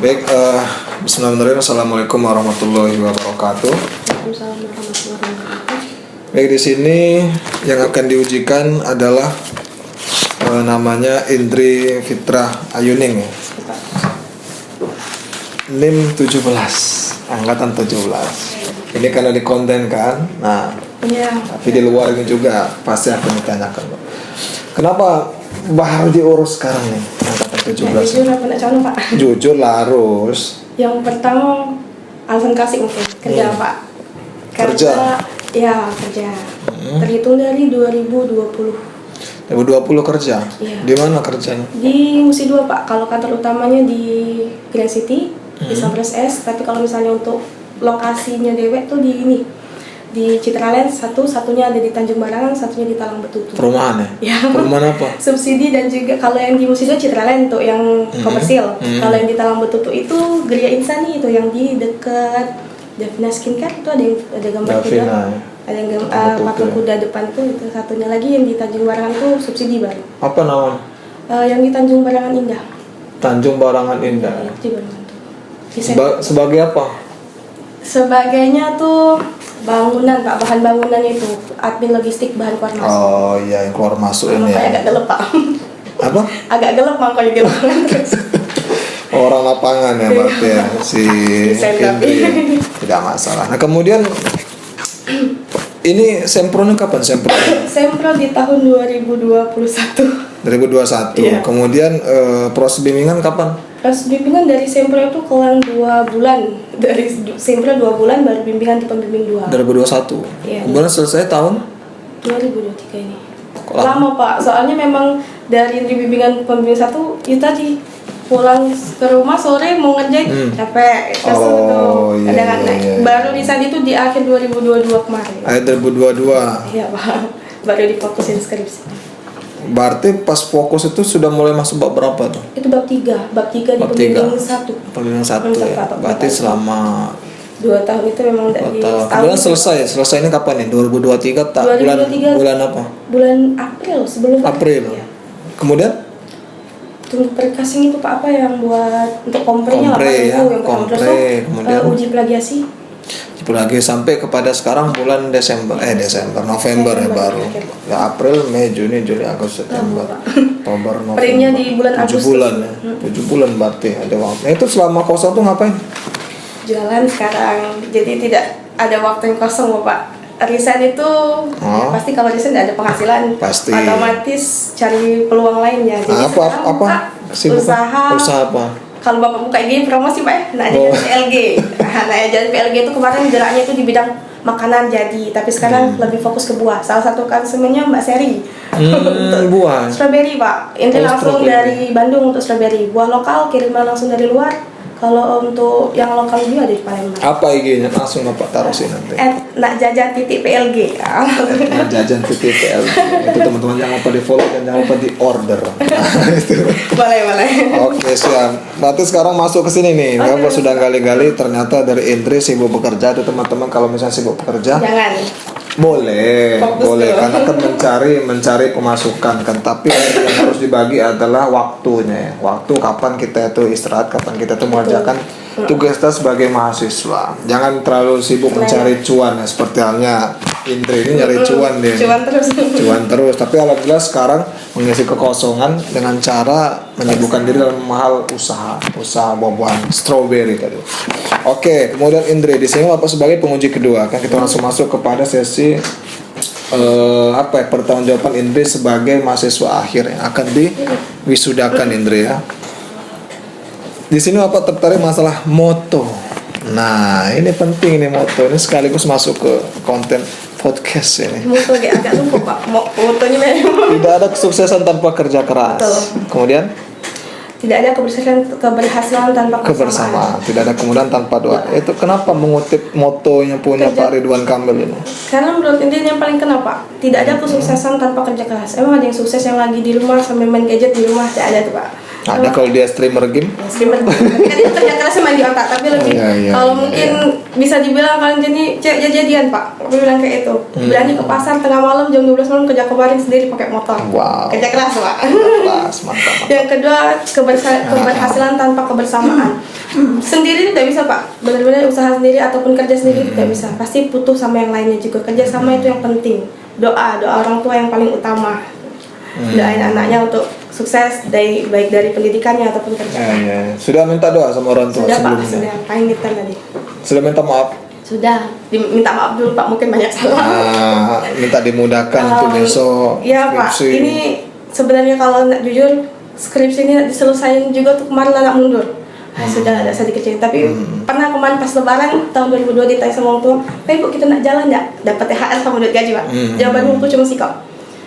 Baik, bismillahirrahmanirrahim. Assalamualaikum warahmatullahi wabarakatuh. Waalaikumsalam warahmatullahi wabarakatuh. Baik, di sini yang akan diujikan adalah namanya Indri Fitrah Ayuning ya. NIM 17, angkatan 17. Ini karena di konten kan. Nah, Iya. tapi di luar ini juga pasti akan ditanyakan. Kenapa baru diurus sekarang nih angkatan 17? Jujur apa nak calon Pak? Jujur lah harus. Yang pertama alasan kasih mungkin kerja Pak. Kerja? Ya kerja. Terhitung dari 2020. 2020 kerja? Iya. Di mana kerjanya? Di Musi 2 Pak. Kalau kantor utamanya di Grand City, di Sampras S. Tapi kalau misalnya untuk lokasinya dewek tuh di ini, di Citraland, satunya ada di Tanjung Barangan, satunya di Talang Betutu. Perumahan ya? Ya. Perumahan apa? Subsidi. Dan juga kalau yang di Musi 2 Citraland tuh yang komersil. Kalau yang di Talang Betutu itu Geria Insani, itu yang di dekat Davina Skincare, itu ada gambar Davina, kuda. ya. Ada yang Betutu, patung ya. kuda depan tuh, itu satunya lagi yang di Tanjung Barangan tuh subsidi baru. Apa namanya? Yang di Tanjung Barangan Indah. Tanjung Barangan Indah. Di Barangan tuh. Di Sebagai apa? sebagainya tuh bangunan Pak, bahan bangunan itu admin logistik bahan keluar masuk. Oh iya, yang keluar masuk ini Makanya ya. agak gelap Pak. Apa? Agak gelap makanya di lapangan terus. Orang lapangan ya berarti ya si Desain Indri. Tidak masalah. Nah kemudian ini sempronya kapan sempronya? Sempro di tahun 2021. 2021. Iya. Kemudian proses bimbingan kapan? Pas bimbingan dari Sempro itu kelang 2 bulan. Dari Sempro 2 bulan baru bimbingan di pembimbing 2. 2021. Iya. Kemudian selesai tahun? 2023 ini. Kok lama? Lama Pak, soalnya memang dari bimbingan pembimbing 1 itu tadi pulang ke rumah sore mau ngerjain capek terus Oh, itu iya, kadang-kadang iya, iya. baru di saat itu di akhir 2022 kemarin. Akhir 2022. Iya Pak, baru difokusin skripsi. Berarti pas fokus itu sudah mulai masuk bab berapa tuh? Itu bab 3 di Bab tiga. pembimbing 1. Pembimbing 1 Mantap, ya. Pak. Berarti selama 2 tahun itu memang 2 dari tahun. setahun. Kemudian selesai. Selesai ini kapan nih? 2023 tak 2023. bulan apa? Bulan April sebelum April. Iya. Kemudian Untuk berkasing itu Pak apa yang buat untuk komprenya Kompre, 8.000 ya. yang Kompre, terus kemudian uji plagiasi. lagi sampai kepada sekarang bulan November ya baru. Ya April, Mei, Juni, Juli, Agustus, September, Oktober, November. Printnya di bulan 7 Agustus. bulan ya. 7 bulan berarti ada waktu. Nah, itu selama kosong tuh ngapain? Jualan sekarang, jadi tidak ada waktu yang kosong Bapak. Resign itu ya pasti kalau resign tidak ada penghasilan, Pasti. otomatis cari peluang lain ya. Jadi sekarang buka usaha apa? Kalau Bapak buka ini promosi Pak ya, nah jajan PLG. Nah jajan PLG itu kemarin geraknya itu di bidang makanan jadi, tapi sekarang lebih fokus ke buah. Salah satu konsumennya Mbak Seri. Buah. Strawberry Pak, ini langsung strawberry. dari Bandung untuk strawberry. Buah lokal kiriman langsung dari luar. Kalau untuk yang lokal juga ada di Palembang. Apa IG-nya? Langsung Bapak taruh sih nanti. @nakjajan.plg. Nah, jajan PTPL itu teman-teman jangan lupa di follow dan jangan lupa di order. Nah, itu. Boleh. Oke siap. Berarti sekarang masuk ke sini nih. Kalau sudah gali-gali ternyata dari Indri sibuk bekerja. Itu teman-teman kalau misalnya sibuk bekerja Jangan. boleh, Fokus boleh dulu. karena kan mencari pemasukan kan. Tapi yang harus dibagi adalah waktunya. Ya. Waktu kapan kita itu istirahat, kapan kita itu mengerjakan tugas kita sebagai mahasiswa. Jangan terlalu sibuk mencari cuan ya. Seperti halnya Indri ini nyari cuan dia. Cuan terus. Tapi alhamdulillah sekarang mengisi kekosongan dengan cara menyibukkan diri dalam hal usaha buah-buahan strawberry tadi. Oke, kemudian Indri di sini Bapak sebagai penguji kedua kan kita langsung masuk kepada sesi pertanggungjawaban Indri sebagai mahasiswa akhir yang akan diwisudakan Indri ya. Di sini Bapak tertarik masalah moto. Nah, ini penting nih moto. Ini sekaligus masuk ke konten podcast ini. Moto agak lupa Pak. Motonya memang Tidak ada kesuksesan tanpa kerja keras. Betul. Kemudian tidak ada keberhasilan tanpa kebersamaan. Tidak ada kemudahan tanpa doa. Itu kenapa mengutip motonya punya Pak Ridwan Kamil ini? Karena menurut Indri yang paling kenapa tidak ada kesuksesan tanpa kerja keras. Emang ada yang sukses yang lagi di rumah sambil main gadget di rumah? Tidak ada tuh Pak. Ada kalau dia streamer game. Ya, streamer. Tapi kan itu kerja kerasnya main di otak, tapi lebih kalau mungkin bisa dibilang kalian jadian Pak. Aku bilang kayak itu. Berani ke pasar tengah malam jam 12 malam kerja kemarin sendiri pakai motor. Wow. Kerja keras Pak. Mantap. Yang kedua keberhasilan tanpa kebersamaan. Sendiri tidak bisa Pak. Benar-benar usaha sendiri ataupun kerja sendiri tidak bisa. Pasti butuh sama yang lainnya juga. Kerja sama itu yang penting. Doa orang tua yang paling utama. Doain anaknya untuk sukses baik dari pendidikannya ataupun kerjaan. Ya. Sudah minta doa sama orang tua Sudah Pak, sebelumnya? sudah. Pamitan tadi. Sudah minta maaf? Sudah. Minta maaf dulu Pak, mungkin banyak salah. Minta dimudahkan untuk besok. Iya Pak, skripsi. ini sebenarnya kalau jujur skripsi ini diselesain juga tuh kemarin anak mundur. Sudah ada sedikit cerita, tapi pernah kemarin pas lebaran tahun 2002 ditanya sama orang tua, Pak Ibu kita nak jalan nggak? Dapat THR sama duit gaji Pak. Jawabannya itu cuma sikap.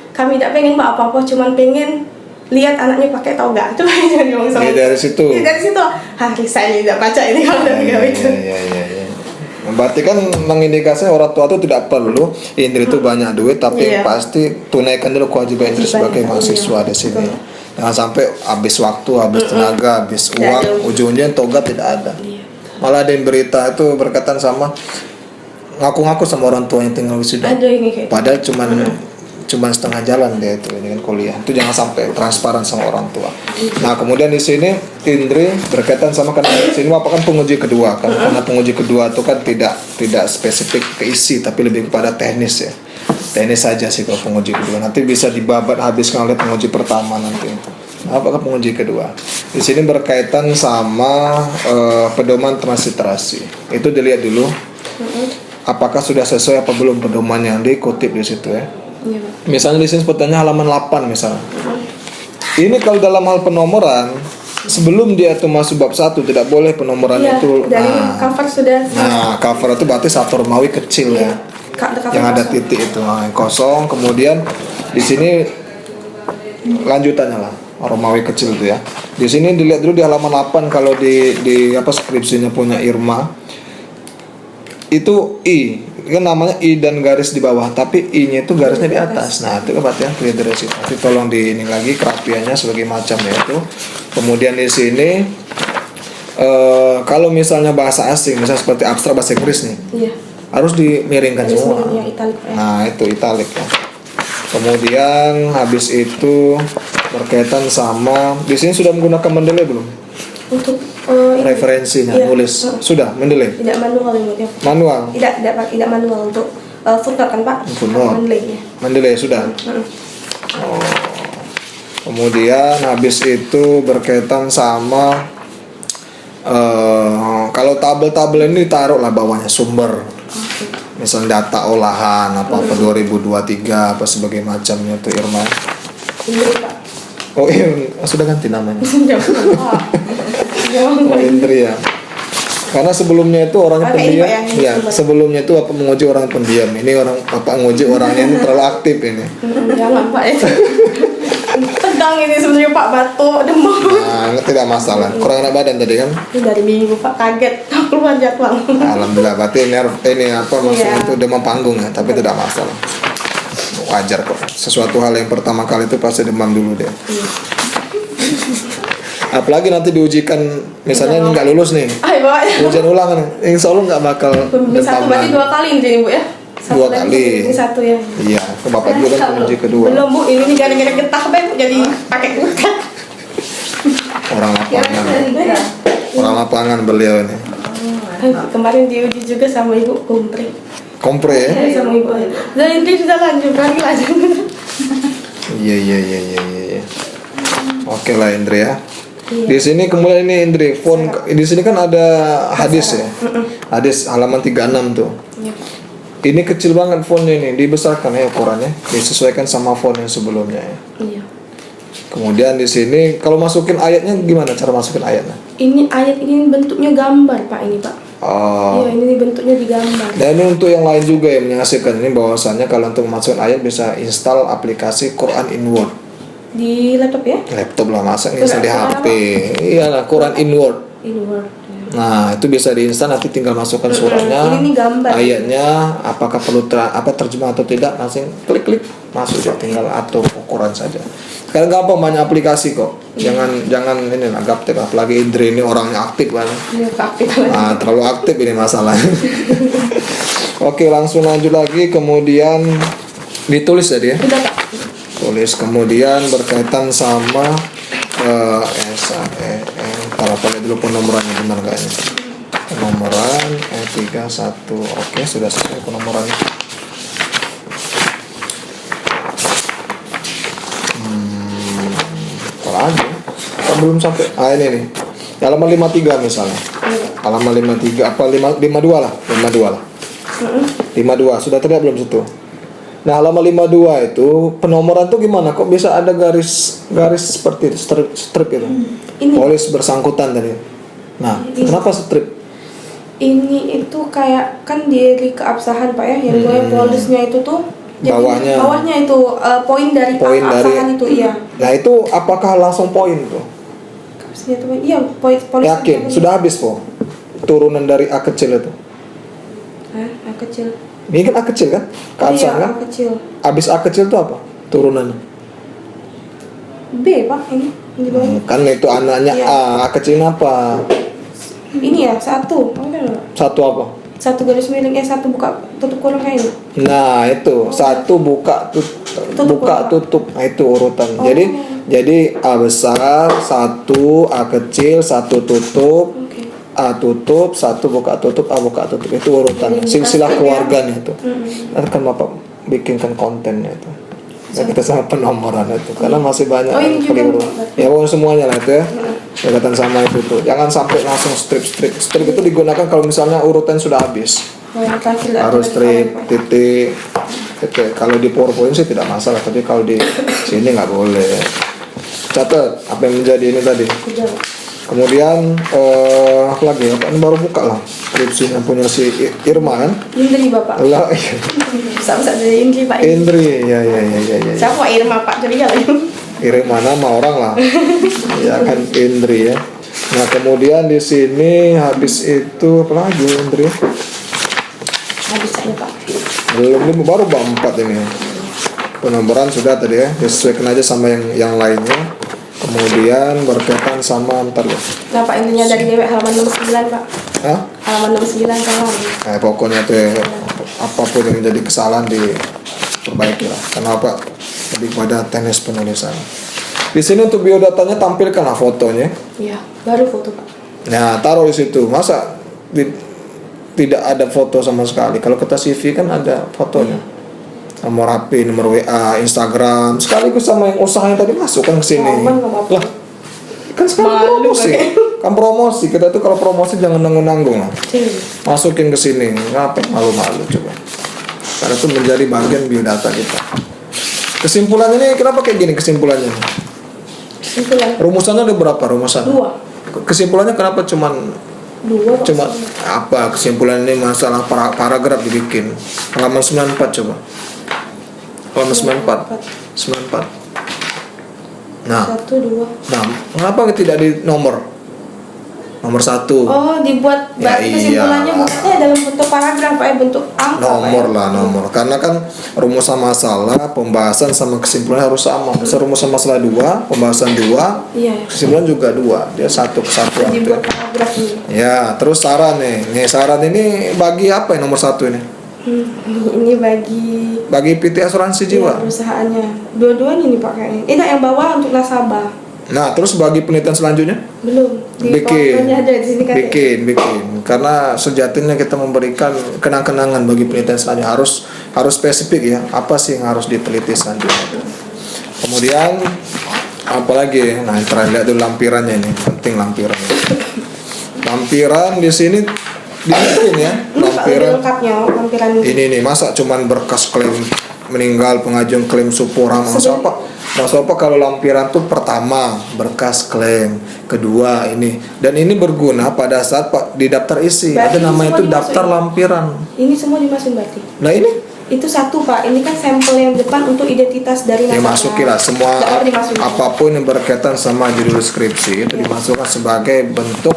Kami tidak pengen Mbak apa-apa, cuma pengen lihat anaknya pakai toga. Itu aja ngomong sama. Dari situ. Dari situ. Saya tidak baca ini kalau dari itu. Iya. Berarti kan mengindikasikan orang tua itu tidak perlu Indri itu banyak duit, tapi pasti tunaikan dulu kewajiban Indri sebagai mahasiswa di sini. Jangan sampai habis waktu, habis tenaga, habis uang, ujungnya toga tidak ada. Malah ada yang berita itu berkaitan sama ngaku-ngaku sama orang tua yang tinggal di situ. Ada ini kayak. Padahal cuman setengah jalan dia itu dengan kuliah. Itu jangan sampai transparan sama orang tua. Nah, kemudian di sini Indri berkaitan sama karena di sini apa kan penguji kedua kan. Karena penguji kedua itu kan tidak spesifik ke isi tapi lebih kepada teknis ya. Teknis saja sih kalau penguji kedua. Nanti bisa dibabat habiskan oleh penguji pertama nanti. Apakah penguji kedua? Di sini berkaitan sama pedoman transliterasi. Itu dilihat dulu. Apakah sudah sesuai apa belum pedoman yang dikutip di situ ya. Iya, Pak. Misalnya di sini sepertinya halaman 8 misalnya. Ini kalau dalam hal penomoran sebelum dia itu masuk bab 1 tidak boleh penomoran itu. Dari cover sudah. Nah, cover itu berarti satu Romawi kecil ya. Yang ada titik itu yang kosong. Kemudian di sini lanjutannya lah Romawi kecil itu ya. Di sini dilihat dulu di halaman 8 kalau di skripsinya punya Irma. Itu I kan namanya I dan garis di bawah, tapi I-nya itu garisnya di atas. Nah, itu berarti yang clear dari situ. Nanti tolong di ini lagi kerapiannya sebagai macam ya itu. Kemudian di sini kalau misalnya bahasa asing, misalnya seperti abstrak bahasa Inggris nih, harus dimiringkan semua. Nah, itu italik ya. Kemudian habis itu berkaitan sama di sini sudah menggunakan Mendeley belum? Untuk referensinya nulis sudah Mendeley. Tidak manual ini. Manual. Tidak manual untuk footnote kan Pak? Mendeley sudah. Kemudian habis itu berkaitan sama kalau tabel-tabel ini taruh lah bawahnya sumber. Misalnya data olahan apa 2023 apa sebagai macamnya tuh Irma. Ini Pak. Oh iya, sudah ganti namanya. Oh, Indri ya. Karena sebelumnya itu orangnya pendiam. Ya, sebelumnya itu apa menguji orang pendiam. Ini orang apa menguji orangnya ini terlalu aktif ini. Jangan Pak. Tegang ini sebenarnya Pak, batuk, demam. Nah, tidak masalah. Kurang enak badan tadi kan? Ini dari minggu Pak, kaget keluar jadwal. Alhamdulillah, berarti ini apa maksudnya itu demam panggung ya, tapi tidak masalah. Wajar kok. Sesuatu hal yang pertama kali itu pasti demam dulu deh. Apalagi nanti diujikan misalnya nggak lulus nih. Ujian ulangan, insya Allah nggak bakal satu berarti 2 kali ini Bu ya? Dua kali. Ini satu ya. Iya, ke Bapak juga kan penguji kedua. Belum Bu, ini gara-gara getah Bu jadi pakai bukan. Orang lapangan. Orang lapangan beliau ini. Kemarin diuji juga sama Ibu Kompre ya? Sama Ibu. Dan ini sudah lanjut lagi. Iya. Oke lah Indri ya. Di sini kemudian ini Indri, font di sini kan ada hadis ya. Hadis halaman 36 tuh. Ini kecil banget fontnya ini, dibesarkan ya ukurannya, disesuaikan sama font yang sebelumnya ya. Iya. Kemudian di sini kalau masukin ayatnya gimana cara masukin ayatnya? Ini ayat ini bentuknya gambar Pak ini Pak. Oh. Iya, ini bentuknya digambar. Dan ini untuk yang lain juga yang menyaksikan ini bahwasannya kalau untuk memasukkan ayat bisa install aplikasi Quran in Word. Di laptop ya? Laptop lah, masa install di HP. Iyalah, Quran in Word. In Word. Nah, itu bisa diinstal, nanti tinggal masukkan suratnya, ini gambar. ayatnya, apakah perlu terjemah atau tidak, langsung klik masuk ya, tinggal atur ukuran saja. Sekarang gampang, banyak aplikasi kok. Jangan ini lah gaptek, apalagi Indri ini orangnya aktif banget. Iya, aktif lagi. Nah, terlalu aktif ini masalahnya. Oke, langsung lanjut lagi. Kemudian ditulis tadi ya. Udah Pak. Tulis kemudian berkaitan sama kalau lihat dulu penomorannya benar nggak ini? Penomoran E31. Oke, sudah selesai penomorannya. Apa lagi? Kok belum sampai? Ini nih. Halaman 53 misalnya. Halaman 53 apa 52 lah, 52 lah. 52 sudah terlihat belum situ? Nah, halaman 52 itu penomoran tuh gimana? Kok bisa ada garis seperti itu, strip itu? Ini. Polis bersangkutan tadi. Nah, kenapa strip? Ini itu kayak kan dari keabsahan Pak ya, yang gue polisnya itu tuh jadi bawahnya itu poin dari keabsahan itu iya. Nah, itu apakah langsung poin tuh? Keabsahannya tuh iya, polis. Yakin sudah habis po? Turunan dari A kecil itu. Hah, A kecil. Ini kan A kecil kan? Keabsahan Iya, kan? A kecil. Abis A kecil itu apa? Turunannya? B Pak ini di bawah. Kan itu anaknya Iya. A kecil apa? Ini ya satu. Apa kan? Satu apa? Satu garis miring satu buka tutup kurung kayak ini. Nah itu satu buka tutup. Nah itu urutan. Jadi A besar, satu A kecil, satu tutup, Oke. A tutup, satu buka tutup, A buka tutup. Itu urutan. Silsilah keluarganya itu. Nanti kan Bapak bikinkan kontennya itu. Ya, kita sama penomoran itu karena masih banyak ini juga keliru. Bapak. Ya pokoknya semuanya lah itu ya. Berkaitan sama itu tuh. Jangan sampai langsung strip. Strip itu digunakan kalau misalnya urutan sudah habis. Harus strip, titik. Kalau di PowerPoint sih tidak masalah, tapi kalau di sini nggak boleh. Catat apa yang menjadi ini tadi. Kemudian apa lagi? Apa ini baru buka lah. Skripsinya punya si Irma kan? Indri Bapak. Lah, Bisa dari Indri Pak. Indri, ya. Siapa Irma Pak curiga lagi. Irma nama orang lah. Ya kan Indri ya. Nah kemudian di sini habis itu apa lagi Indri? Habis aja Pak. Belum baru bab 4 ini. Penomoran sudah tadi ya. Disesuaikan aja sama yang lainnya. Kemudian berkaitan sama ntar ya. Nah Pak intinya dari dewek halaman 69 Pak. Hah? Halaman 69 halaman. Pokoknya tuh ya, apapun yang menjadi kesalahan diperbaiki lah. Kenapa? Lebih pada teknis penulisan. Di sini untuk biodatanya tampilkan lah fotonya. Iya, baru foto Pak. Nah, taruh di situ. Masa tidak ada foto sama sekali? Kalau kita CV kan ada fotonya. Nomor HP, nomor WA, Instagram, sekaligus sama yang usahanya tadi masuk kan ke sini. Lah, kan sekarang promosi. Kan promosi. Kita tuh kalau promosi jangan nanggung-nanggung lah. Masukin ke sini. Ngapain malu-malu coba. Karena itu menjadi bagian biodata kita. Kesimpulannya ini kenapa kayak gini kesimpulannya? Kesimpulan. Rumusannya ada berapa rumusan? 2. Kesimpulannya kenapa cuma apa kesimpulan ini masalah paragraf dibikin halaman 94 coba halaman 94 nah 1, 2. nah kenapa tidak di nomor 1 dibuat ya, kesimpulannya bukannya dalam bentuk paragraf bentuk angka nomor karena kan rumusan masalah pembahasan sama kesimpulan harus sama. Rumusan masalah 2 pembahasan 2 kesimpulan juga 2 dia satu kesatuan dibuat paragraf ini. Ya terus saran nih saran ini bagi apa ya nomor 1 ini ini bagi PT asuransi jiwa perusahaannya dua-duanya nih Pak kayaknya ini yang bawah untuk nasabah. Nah, terus bagi penelitian selanjutnya? Belum. Bikin. Ada di sini kan. Bikin. Karena sejatinya kita memberikan kenang-kenangan bagi penelitian selanjutnya harus spesifik ya. Apa sih yang harus diteliti selanjutnya? Kemudian apalagi? Nah, terakhir lihat dulu lampirannya ini. Penting lampiran. Lampiran di sini dibikin ya. Lampiran. Lampiran ini nih, masa cuman berkas klaim meninggal, pengajuan klaim supora, maksud apa kalau lampiran tuh pertama berkas klaim, kedua ini dan ini berguna pada saat Pak di daftar isi berarti ada nama itu daftar lampiran. Ini semua dimasukin berarti. Nah ini itu satu Pak, ini kan sampel yang depan untuk identitas dari nasabah. Dimasukilah semua apapun yang berkaitan sama judul skripsi itu dimasukkan sebagai bentuk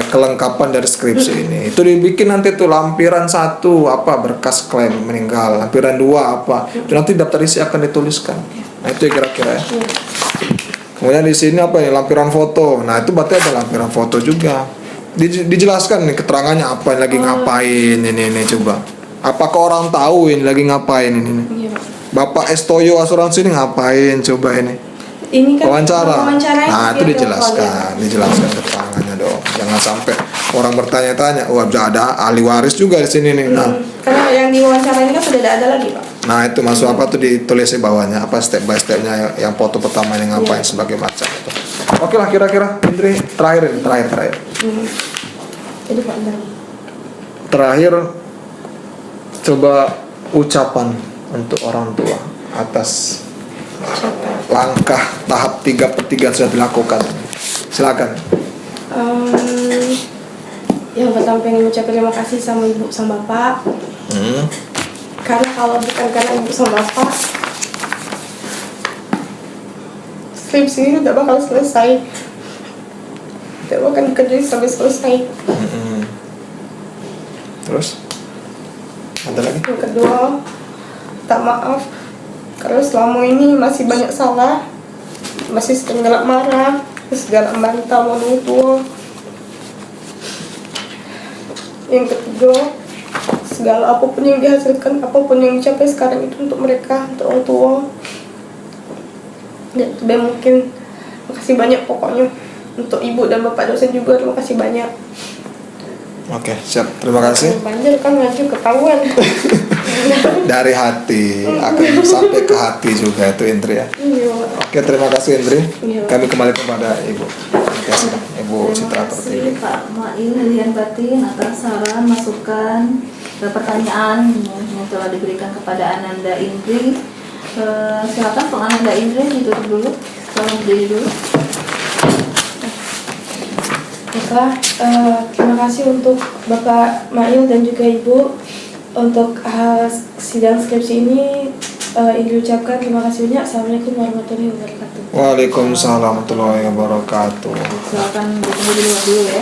kelengkapan dari skripsi ini. Itu dibikin nanti tuh lampiran 1 berkas klaim meninggal, lampiran 2 itu nanti daftar isi akan dituliskan. Nah itu kira-kira ya. Kemudian di sini apa nih, lampiran foto. Nah itu berarti ada lampiran foto juga. Dijelaskan nih keterangannya apa yang lagi ngapain ini coba. Apakah orang tahu ini lagi ngapain ini? Iya, Pak. Bapak Estoyo asuransi ini ngapain coba ini? Ini kan Wawancara. wawancaranya Nah itu via telepon, dijelaskan keterangannya dong. Jangan sampai orang bertanya-tanya, wah ada ahli waris juga di sini nih. Nah, Karena yang diwawancara ini kan sudah ada lagi, Pak. nah itu masuk apa tuh ditulis di bawahnya apa step by stepnya yang foto pertama yang ngapain sebagai macam itu. Oke lah kira-kira Indri terakhir. Jadi Pak, bentar. Terakhir coba ucapan untuk orang tua atas langkah tahap 3/3 yang sudah dilakukan. Silakan. Yang pertama pengen ucapin terima kasih sama ibu sama bapak. Karena kalau bukan karena ibu sama bapak, skripsi ini tidak bakal selesai. Tidak bakal dikerjain sampai selesai. Terus ada lagi? Yang kedua, tak maaf karena selama ini masih banyak salah, masih sering galak marah, segala bantah orang tua. Yang ketiga, segala apapun yang dihasilkan, apapun yang dicapai sekarang itu untuk mereka, untuk orang tua. Dan tidak mungkin. Makasih banyak pokoknya untuk ibu dan bapak dosen juga, terima kasih banyak. Oke, siap. Terima kasih. Banjir kan ngaju ketahuan. Dari hati akan sampai ke hati juga itu Indri ya. Iya. Oke, terima kasih Indri. Iya. Kami kembali kepada Ibu. Oke, silakan. Ibu Citra Terima Pertiwi. kasih Pak Mail Helian Batin atas saran, masukan, dan pertanyaan yang telah diberikan kepada Ananda Indri. Silakan Pak Ananda Indri ditutup dulu, tolong berdiri dulu. Bapak, terima kasih untuk Bapak Mail dan juga Ibu untuk sidang skripsi ini. Indri ucapkan terima kasih banyak. Assalamualaikum warahmatullahi wabarakatuh. Waalaikumsalam warahmatullahi wabarakatuh. Silakan ditunggu dulu ya.